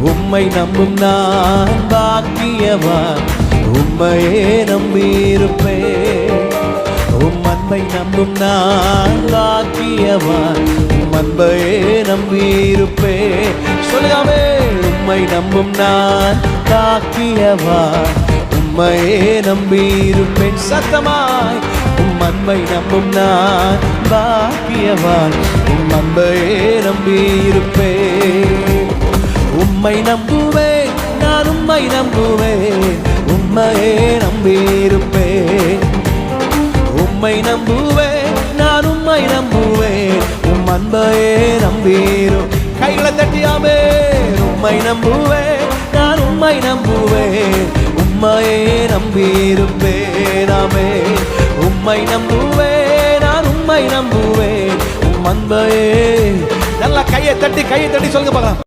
உம்மை நம்பும் நான் பாக்கியவான், உம்மையே நம்பியிருப்பேன். உம் அன்பை நம்பும் நான் பாக்கியவான், உம் அன்பையே நம்பியிருப்பேன். சொல்லுகாமே, உம்மை நம்பும் நான் பாக்கியவான், உம்மையே நம்பியிருப்பேன். சத்தமாய், உம் அன்பை நம்பும் நான் பாக்கியவான், உம் அன்பையே நம்பியிருப்பேன். உம்மை நம்புவேன், நான் உம்மை நம்புவேன், உம்மையே நம்பியிருப்பேன். உம்மை நம்புவேன், நான் உம்மை நம்புவேன், உம் அன்பையே நம்பியிரும். கைகளை தட்டியாமே, உம்மை நம்புவேன், நான் உம்மை நம்புவேன், உம்மையே நம்பியிருப்பேன். ஆமே, உம்மை நம்புவேன், நான் உம்மை நம்புவேன், உம் அன்பையே. நல்லா கையை தட்டி சொல்லுங்க பார்க்கலாம்.